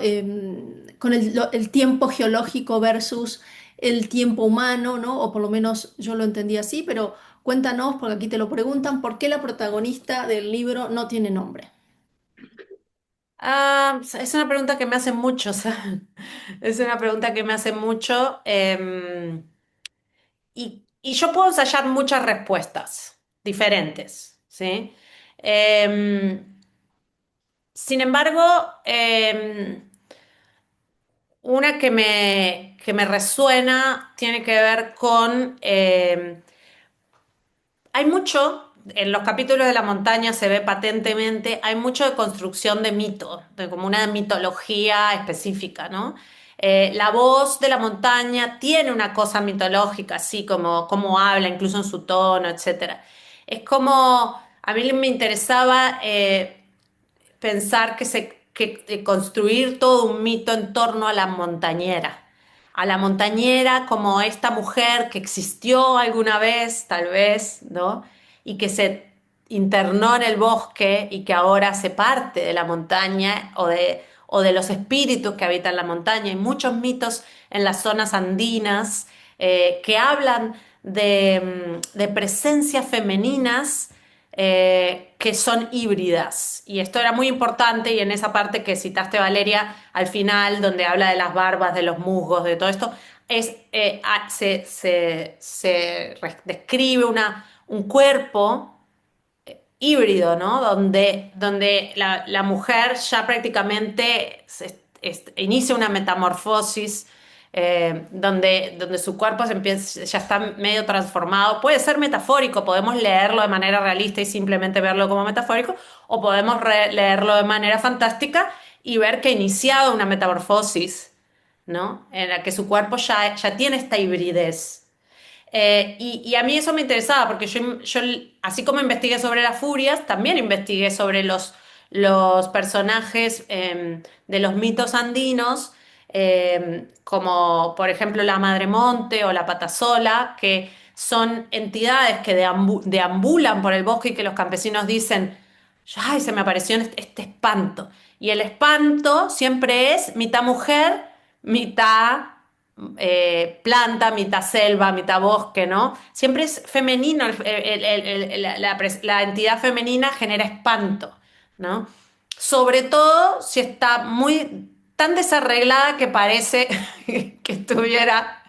con el tiempo geológico versus el tiempo humano, ¿no? O por lo menos yo lo entendí así, pero cuéntanos, porque aquí te lo preguntan, ¿por qué la protagonista del libro no tiene nombre? Es una pregunta que me hacen mucho, es una pregunta que me hacen mucho. Y yo puedo ensayar muchas respuestas diferentes, ¿sí? Eh, Sin embargo, una que me resuena tiene que ver con hay mucho, en los capítulos de la montaña se ve patentemente, hay mucho de construcción de mito, de como una mitología específica, ¿no? La voz de la montaña tiene una cosa mitológica, así como habla, incluso en su tono, etcétera. Es como, a mí me interesaba pensar que construir todo un mito en torno a la montañera como esta mujer que existió alguna vez, tal vez, ¿no? Y que se internó en el bosque y que ahora hace parte de la montaña o de los espíritus que habitan la montaña. Hay muchos mitos en las zonas andinas que hablan de presencias femeninas que son híbridas. Y esto era muy importante y en esa parte que citaste, Valeria, al final, donde habla de las barbas, de los musgos, de todo esto, describe un cuerpo híbrido, ¿no? Donde la mujer ya prácticamente inicia una metamorfosis, donde su cuerpo ya está medio transformado. Puede ser metafórico, podemos leerlo de manera realista y simplemente verlo como metafórico, o podemos leerlo de manera fantástica y ver que ha iniciado una metamorfosis, ¿no? En la que su cuerpo ya tiene esta hibridez. Y a mí eso me interesaba, porque yo, así como investigué sobre las furias, también investigué sobre los personajes de los mitos andinos, como por ejemplo la Madre Monte o la Patasola, que son entidades que deambulan por el bosque y que los campesinos dicen, ay, se me apareció este espanto. Y el espanto siempre es mitad mujer, mitad planta, mitad selva, mitad bosque, ¿no? Siempre es femenino, la entidad femenina genera espanto, ¿no? Sobre todo si está muy tan desarreglada que parece que estuviera,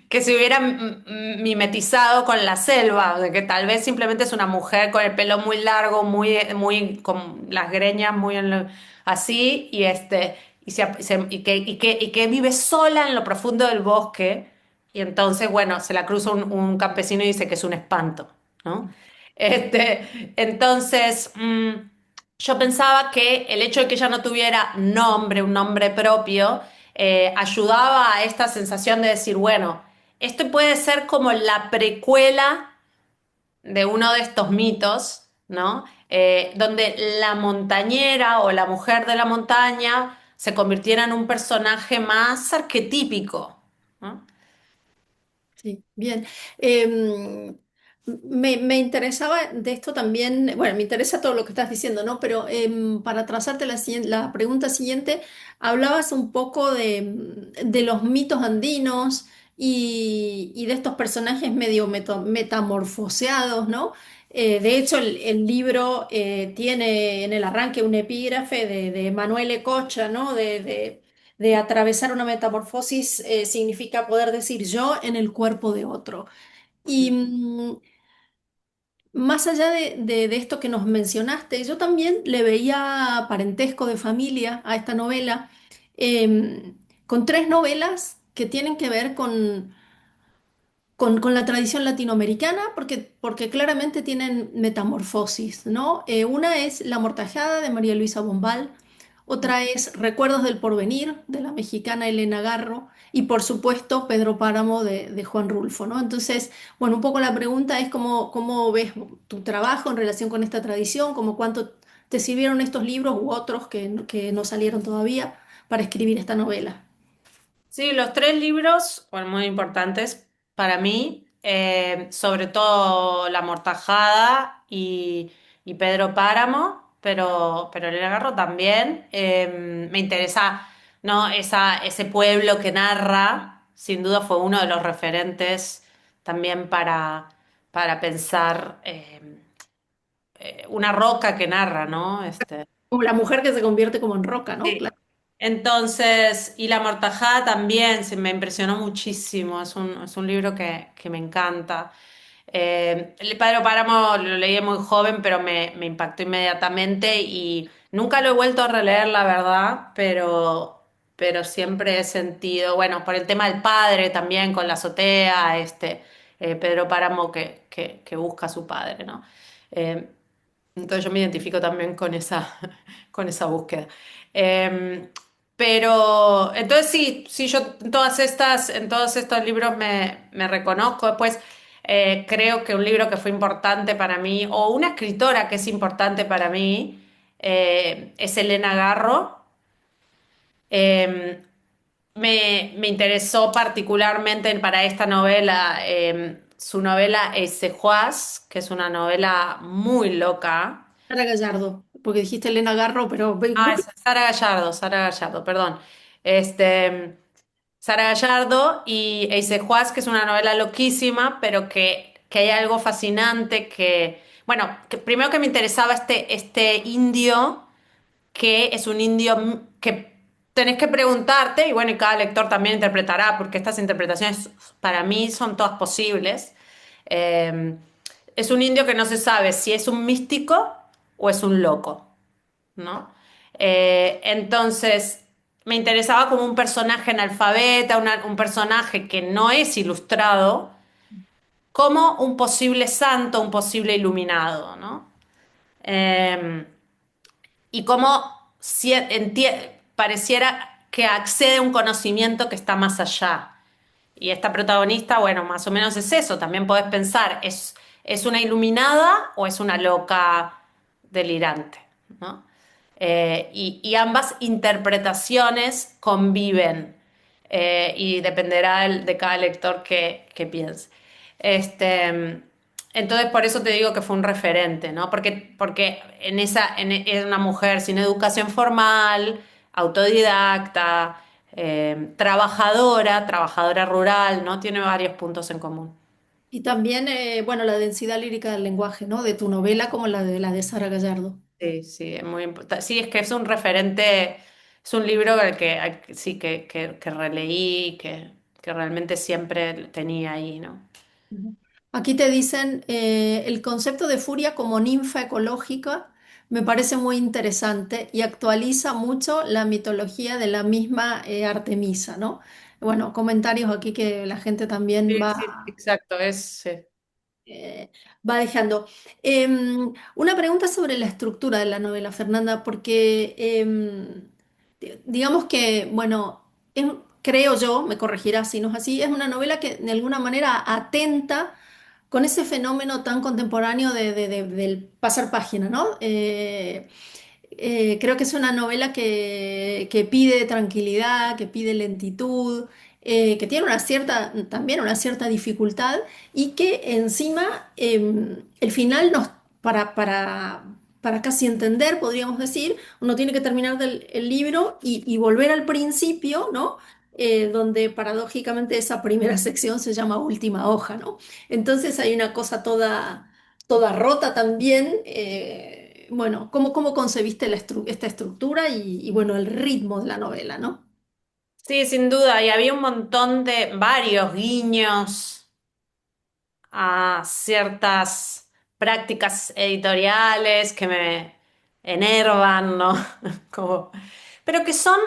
que se hubiera mimetizado con la selva, de que tal vez simplemente es una mujer con el pelo muy largo, muy, con las greñas muy así, y que vive sola en lo profundo del bosque, y entonces, bueno, se la cruza un campesino y dice que es un espanto, ¿no? Entonces, yo pensaba que el hecho de que ella no tuviera nombre, un nombre propio, ayudaba a esta sensación de decir, bueno, esto puede ser como la precuela de uno de estos mitos, ¿no? Donde la montañera o la mujer de la montaña se convirtiera en un personaje más arquetípico, ¿no? Sí, bien. Me interesaba de esto también, bueno, me interesa todo lo que estás diciendo, ¿no? Pero para trazarte la pregunta siguiente, hablabas un poco de los mitos andinos y de estos personajes medio metamorfoseados, ¿no? De hecho, el libro tiene en el arranque un epígrafe de Manuel Ecocha, ¿no? De atravesar una metamorfosis significa poder decir yo en el cuerpo de otro. Y más allá de esto que nos mencionaste, yo también le veía parentesco de familia a esta novela, con tres novelas que tienen que ver con la tradición latinoamericana, porque claramente tienen metamorfosis, ¿no? Una es La Mortajada de María Luisa Bombal, otra es Recuerdos del Porvenir de la mexicana Elena Garro y por supuesto Pedro Páramo de Juan Rulfo, ¿no? Entonces, bueno, un poco la pregunta es cómo ves tu trabajo en relación con esta tradición, como cuánto te sirvieron estos libros u otros que no salieron todavía para escribir esta novela. Sí, los tres libros fueron muy importantes para mí, sobre todo La Mortajada y Pedro Páramo, pero El Agarro también. Me interesa, ¿no? Ese pueblo que narra, sin duda fue uno de los referentes también para pensar una roca que narra, ¿no? Como la mujer que se convierte como en roca, ¿no? Sí. Claro. Entonces, y La Mortajada también se me impresionó muchísimo, es un libro que me encanta. El Padre Páramo lo leí muy joven, pero me impactó inmediatamente y nunca lo he vuelto a releer, la verdad, pero siempre he sentido, bueno, por el tema del padre también con la azotea, Pedro Páramo que busca a su padre, ¿no? Eh, entonces yo me identifico también con con esa búsqueda. Eh, pero entonces sí, yo en todos estos libros me reconozco. Después creo que un libro que fue importante para mí, o una escritora que es importante para mí, es Elena Garro. Eh, me interesó particularmente para esta novela, su novela Juaz, que es una novela muy loca. Sara Gallardo, porque dijiste Elena Garro, pero Ah, es Sara Gallardo, perdón. Este, Sara Gallardo y Eise Juaz, que es una novela loquísima, pero que hay algo fascinante bueno, que primero que me interesaba este indio, que es un indio que tenés que preguntarte, y bueno, y cada lector también interpretará, porque estas interpretaciones para mí son todas posibles. Eh, es un indio que no se sabe si es un místico o es un loco, ¿no? Entonces, me interesaba como un personaje analfabeta, un personaje que no es ilustrado, como un posible santo, un posible iluminado, ¿no? Eh, y como pareciera que accede a un conocimiento que está más allá. Y esta protagonista, bueno, más o menos es eso. También podés pensar, ¿es una iluminada o es una loca delirante? ¿No? Y ambas interpretaciones conviven y dependerá de cada lector que piense. Este, entonces, por eso te digo que fue un referente, ¿no? Porque es una mujer sin educación formal, autodidacta, trabajadora rural, ¿no? Tiene varios puntos en común. y también, bueno, la densidad lírica del lenguaje, ¿no? De tu novela como la de Sara Gallardo. Sí, sí, es muy importante. Sí, es que es un referente, es un libro sí que releí, que realmente siempre tenía ahí, ¿no? Ujú. Aquí te dicen el concepto de furia como ninfa ecológica me parece muy interesante y actualiza mucho la mitología de la misma Artemisa, ¿no? Bueno, comentarios aquí que la gente también Sí, sí, exacto, eh, va dejando. Una pregunta sobre la estructura de la novela, Fernanda, porque digamos que, bueno, creo yo, me corregirás si no es así, es una novela que de alguna manera atenta con ese fenómeno tan contemporáneo del pasar página, ¿no? Creo que es una novela que pide tranquilidad, que pide lentitud, que tiene también una cierta dificultad y que encima el final para casi entender, podríamos decir, uno tiene que terminar el libro y volver al principio, ¿no? Donde paradójicamente esa primera sección se llama última hoja, ¿no? Entonces hay una cosa toda rota también. Bueno, ¿cómo concebiste esta estructura y, bueno, el ritmo de la novela, ¿no? sí, sin duda, y había un montón de varios guiños a ciertas prácticas editoriales que me enervan, ¿no? Como, pero que son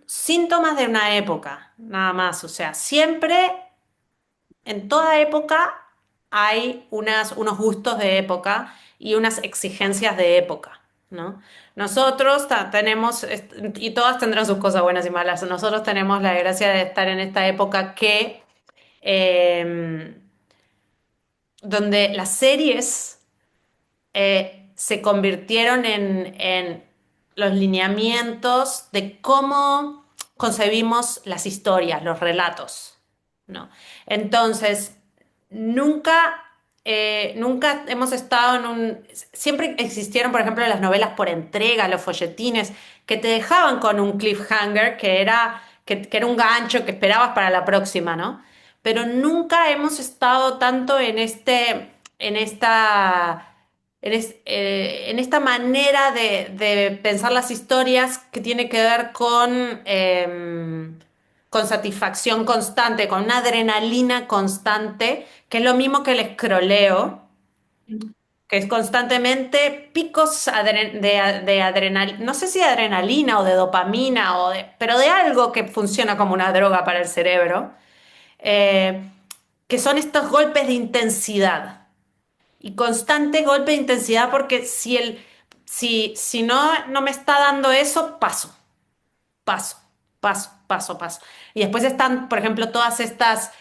síntomas de una época, nada más. O sea, siempre, en toda época, hay unos gustos de época y unas exigencias de época, ¿no? Nosotros tenemos, y todas tendrán sus cosas buenas y malas, nosotros tenemos la gracia de estar en esta época eh, donde las series se convirtieron en los lineamientos de cómo concebimos las historias, los relatos, ¿no? Entonces, nunca, nunca hemos estado en un... Siempre existieron, por ejemplo, las novelas por entrega, los folletines, que te dejaban con un cliffhanger que era un gancho que esperabas para la próxima, ¿no? Pero nunca hemos estado tanto en esta manera de pensar las historias que tiene que ver con satisfacción constante, con una adrenalina constante, que es lo mismo que el escroleo, que es constantemente picos de adrenalina, no sé si de adrenalina o de dopamina, pero de algo que funciona como una droga para el cerebro, eh, que son estos golpes de intensidad y constante golpe de intensidad porque si no me está dando eso, paso, paso. Y después están, por ejemplo, todas estas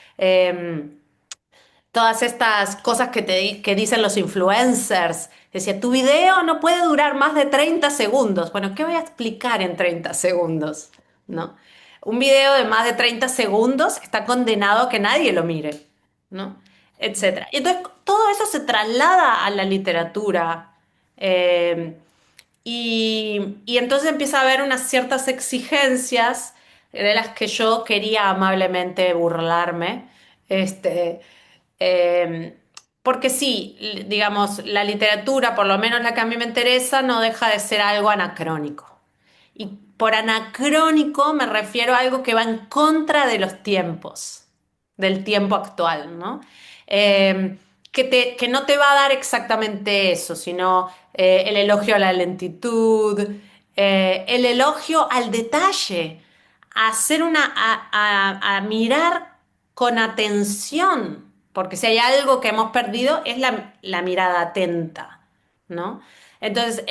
cosas que dicen los influencers. Decía, tu video no puede durar más de 30 segundos. Bueno, ¿qué voy a explicar en 30 segundos? ¿No? Un video de más de 30 segundos está condenado a que nadie lo mire, ¿no? Etcétera. Y entonces todo eso se traslada a la literatura. eh, y entonces empieza a haber unas ciertas exigencias de las que yo quería amablemente burlarme. Este, eh, porque sí, digamos, la literatura, por lo menos la que a mí me interesa, no deja de ser algo anacrónico. Y por anacrónico me refiero a algo que va en contra de los tiempos, del tiempo actual, ¿no? Que no te va a dar exactamente eso, sino el elogio a la lentitud, el elogio al detalle, a hacer a mirar con atención, porque si hay algo que hemos perdido es la mirada atenta, ¿no? Entonces,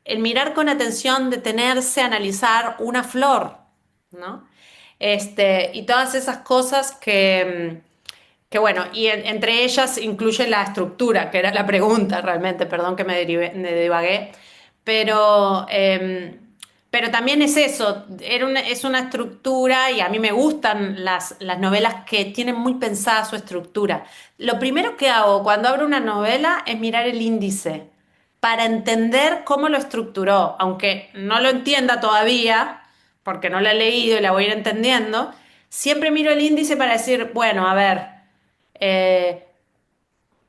el mirar con atención, detenerse, analizar una flor, ¿no? Y todas esas cosas que bueno, y entre ellas incluye la estructura, que era la pregunta realmente, perdón que me divagué, pero, pero también es eso, es una estructura y a mí me gustan las novelas que tienen muy pensada su estructura. Lo primero que hago cuando abro una novela es mirar el índice para entender cómo lo estructuró, aunque no lo entienda todavía, porque no la he leído y la voy a ir entendiendo, siempre miro el índice para decir, bueno, a ver, eh,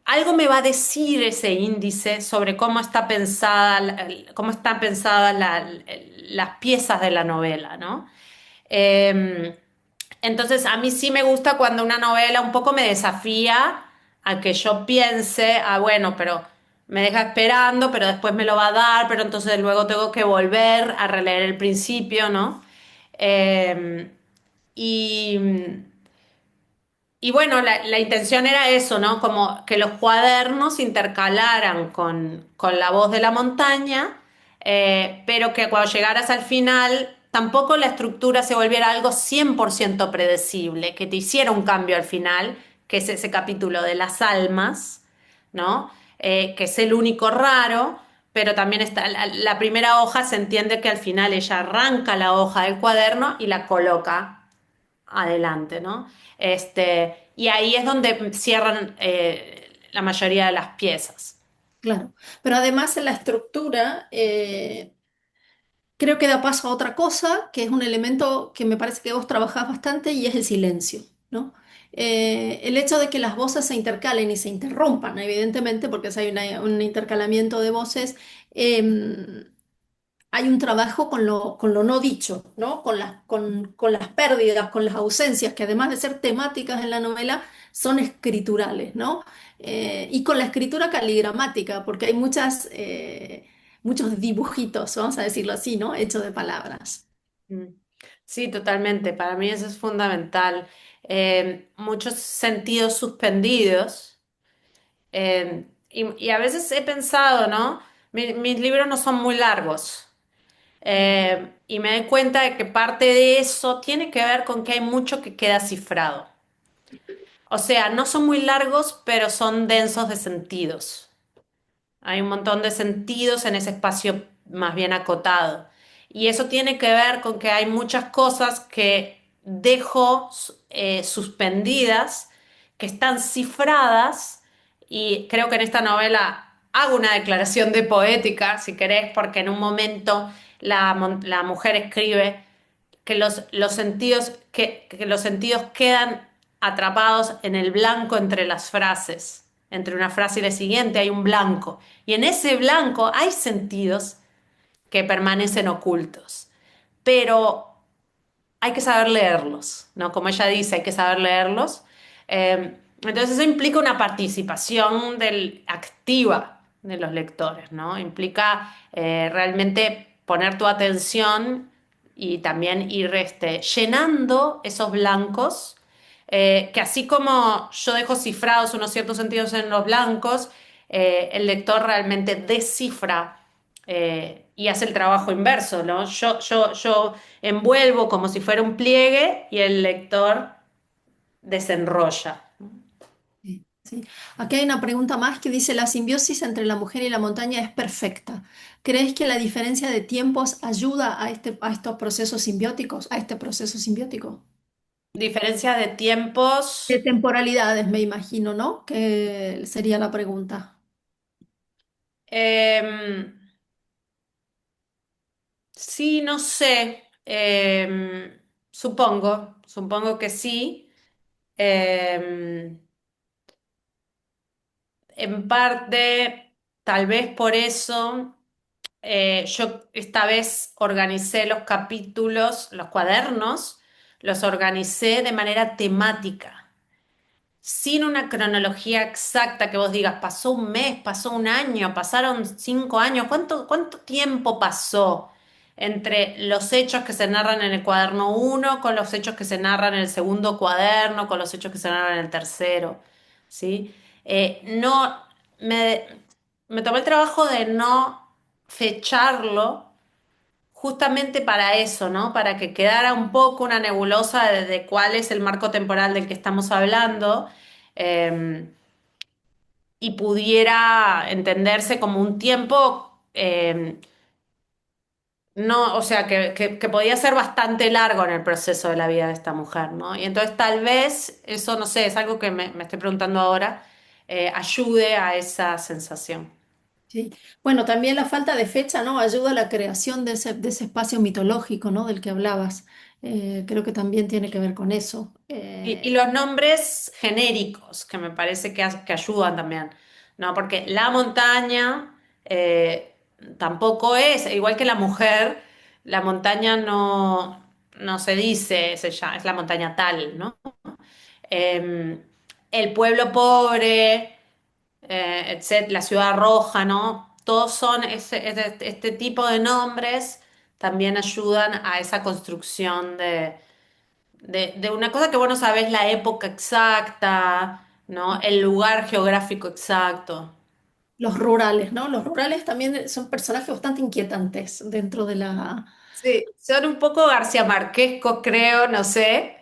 algo me va a decir ese índice sobre cómo está pensada, cómo están pensadas las piezas de la novela, ¿no? Eh, entonces, a mí sí me gusta cuando una novela un poco me desafía a que yo piense, ah, bueno, pero me deja esperando, pero después me lo va a dar, pero entonces luego tengo que volver a releer el principio, ¿no? Eh, y, y bueno, la intención era eso, ¿no? Como que los cuadernos intercalaran con la voz de la montaña, pero que cuando llegaras al final tampoco la estructura se volviera algo 100% predecible, que te hiciera un cambio al final, que es ese capítulo de las almas, ¿no? Que es el único raro, pero también está la primera hoja, se entiende que al final ella arranca la hoja del cuaderno y la coloca adelante, ¿no? Y ahí es donde cierran la mayoría de las piezas. Claro. Pero además en la estructura, creo que da paso a otra cosa, que es un elemento que me parece que vos trabajás bastante y es el silencio, ¿no? El hecho de que las voces se intercalen y se interrumpan, evidentemente, porque si hay un intercalamiento de voces, eh, hay un trabajo con lo no dicho, ¿no? Con las pérdidas, con las ausencias, que además de ser temáticas en la novela, son escriturales, ¿no? Y con la escritura caligramática, porque hay muchos dibujitos, vamos a decirlo así, ¿no? Hechos de palabras. Mm. Sí, totalmente. Para mí eso es fundamental. Muchos sentidos suspendidos. Y a veces he pensado, ¿no? Mis libros no son muy largos. Y me doy cuenta de que parte de eso tiene que ver con que hay mucho que queda cifrado. O sea, no son muy largos, pero son densos de sentidos. Hay un montón de sentidos en ese espacio más bien acotado. Y eso tiene que ver con que hay muchas cosas que dejo suspendidas, que están cifradas, y creo que en esta novela hago una declaración de poética, si querés, porque en un momento la mujer escribe que que los sentidos quedan atrapados en el blanco entre las frases. Entre una frase y la siguiente hay un blanco. Y en ese blanco hay sentidos que permanecen ocultos. Pero hay que saber leerlos, ¿no? Como ella dice, hay que saber leerlos. Entonces eso implica una participación activa de los lectores, ¿no? Implica realmente poner tu atención y también ir llenando esos blancos, que así como yo dejo cifrados unos ciertos sentidos en los blancos, el lector realmente descifra y hace el trabajo inverso, ¿no? Yo envuelvo como si fuera un pliegue y el lector desenrolla. Sí, sí. Aquí hay una pregunta más que dice, la simbiosis entre la mujer y la montaña es perfecta. ¿Crees que la diferencia de tiempos ayuda a estos procesos simbióticos, a este proceso simbiótico? Diferencias de De tiempos. temporalidades, me imagino, ¿no? Que sería la pregunta. eh, sí, no sé. Supongo que sí. Eh, en parte, tal vez por eso. Yo esta vez organicé los capítulos, los cuadernos, los organicé de manera temática, sin una cronología exacta que vos digas, pasó un mes, pasó un año, pasaron 5 años, cuánto tiempo pasó entre los hechos que se narran en el cuaderno uno con los hechos que se narran en el segundo cuaderno, con los hechos que se narran en el tercero, ¿sí? No, me, me tomé el trabajo de no fecharlo justamente para eso, ¿no? Para que quedara un poco una nebulosa de cuál es el marco temporal del que estamos hablando, eh, y pudiera entenderse como un tiempo, no, o sea, que podía ser bastante largo en el proceso de la vida de esta mujer, ¿no? Y entonces tal vez eso, no sé, es algo que me estoy preguntando ahora, ayude a esa sensación. Sí. Bueno, también la falta de fecha, ¿no? Ayuda a la creación de ese espacio mitológico, ¿no? Del que hablabas. Creo que también tiene que ver con eso. Y los nombres genéricos, que me parece que ayudan también, ¿no? Porque la montaña tampoco es, igual que la mujer, la montaña no se dice, es la montaña tal, ¿no? Eh, el pueblo pobre, la ciudad roja, ¿no? Todos son este tipo de nombres también ayudan a esa construcción de una cosa que vos no sabés la época exacta, ¿no? El lugar geográfico exacto. Los rurales, ¿no? Los rurales también son personajes bastante inquietantes dentro de la... Sí, son un poco García Márquezcos, creo, no sé.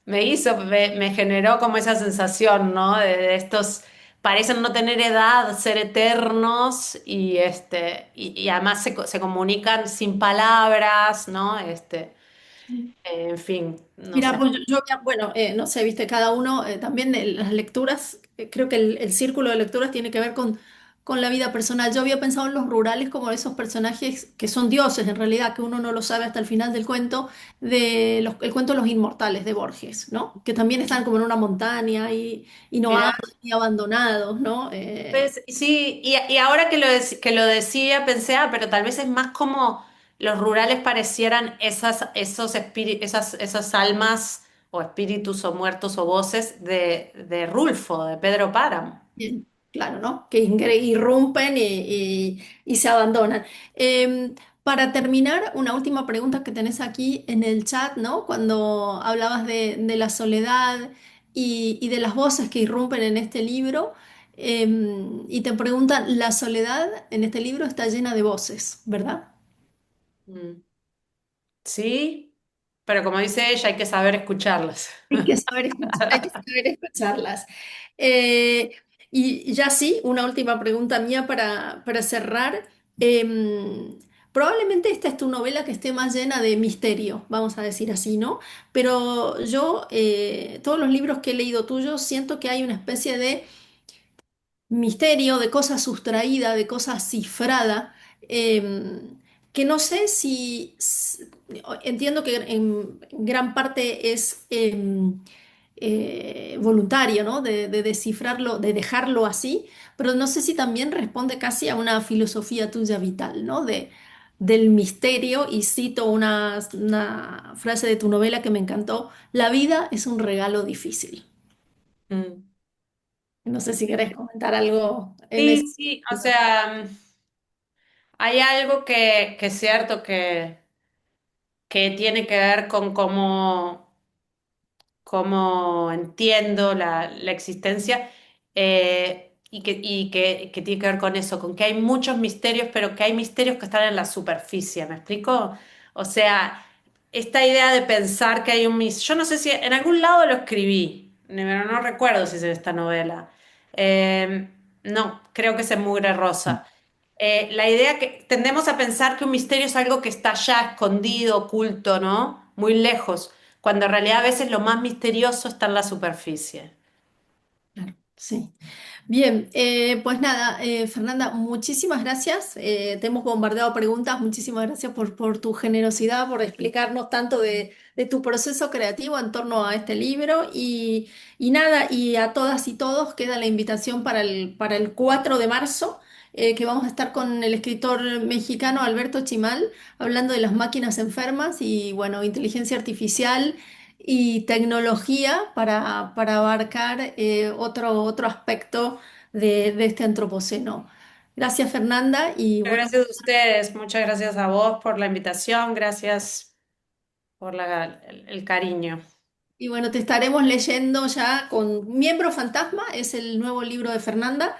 Me generó como esa sensación, ¿no? De estos, parecen no tener edad, ser eternos y además se comunican sin palabras, ¿no? En fin, no Mira, sé. pues bueno, no sé, viste, cada uno, también las lecturas, creo que el círculo de lecturas tiene que ver con la vida personal. Yo había pensado en los rurales como esos personajes que son dioses en realidad, que uno no lo sabe hasta el final del cuento, el cuento de los inmortales de Borges, ¿no? Que también están como en una montaña y no Mirá, hablan y abandonados, ¿no? pues, sí, y ahora que lo decía, pensé, pero tal vez es más como los rurales parecieran esas almas o espíritus o muertos o voces de Rulfo, de Pedro Páramo. Bien, claro, ¿no? Que irrumpen y se abandonan. Para terminar, una última pregunta que tenés aquí en el chat, ¿no? Cuando hablabas de la soledad y de las voces que irrumpen en este libro, y te preguntan, la soledad en este libro está llena de voces, ¿verdad? Mm. Sí, pero como dice ella, hay que saber escucharlas. Hay que saber hay que saber escucharlas. Eh, y ya sí, una última pregunta mía para cerrar. Probablemente esta es tu novela que esté más llena de misterio, vamos a decir así, ¿no? Pero yo, todos los libros que he leído tuyos, siento que hay una especie de misterio, de cosa sustraída, de cosa cifrada, que no sé entiendo que en gran parte es voluntario, ¿no? De descifrarlo, de dejarlo así, pero no sé si también responde casi a una filosofía tuya vital, ¿no? Del misterio, y cito una frase de tu novela que me encantó: la vida es un regalo difícil. Mm. No sé si querés comentar algo en ese Sí, sí, o sentido. sea, hay algo que es cierto que tiene que ver con cómo entiendo la existencia que tiene que ver con eso, con que hay muchos misterios, pero que hay misterios que están en la superficie, ¿me explico? O sea, esta idea de pensar que hay un yo no sé si en algún lado lo escribí, pero no recuerdo si es en esta novela. No, creo que es en Mugre Rosa. La idea que tendemos a pensar que un misterio es algo que está allá escondido, oculto, ¿no? Muy lejos, cuando en realidad a veces lo más misterioso está en la superficie. Claro, sí. Bien, pues nada, Fernanda, muchísimas gracias. Te hemos bombardeado preguntas. Muchísimas gracias por tu generosidad, por explicarnos tanto de tu proceso creativo en torno a este libro. Y nada, y a todas y todos queda la invitación para el 4 de marzo, que vamos a estar con el escritor mexicano Alberto Chimal, hablando de las máquinas enfermas y, bueno, inteligencia artificial y tecnología para abarcar otro aspecto de este antropoceno. Gracias, Fernanda, y Muchas bueno, gracias a ustedes, muchas gracias a vos por la invitación, gracias por el cariño. te estaremos leyendo ya con Miembro Fantasma, es el nuevo libro de Fernanda.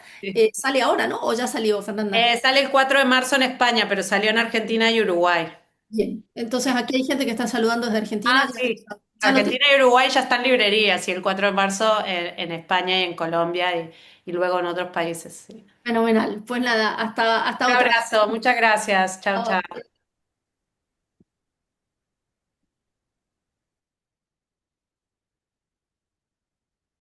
Sale ahora, ¿no? ¿O ya salió, Fernanda? Sale el 4 de marzo en España, pero salió en Argentina y Uruguay. Bien, entonces aquí hay gente que está saludando desde Argentina. Ah, sí. Argentina y Uruguay ya están librerías y el 4 de marzo en España y en Colombia y luego en otros países. Sí. Fenomenal. Pues nada, hasta Un otra. abrazo, muchas gracias. Chao, chao.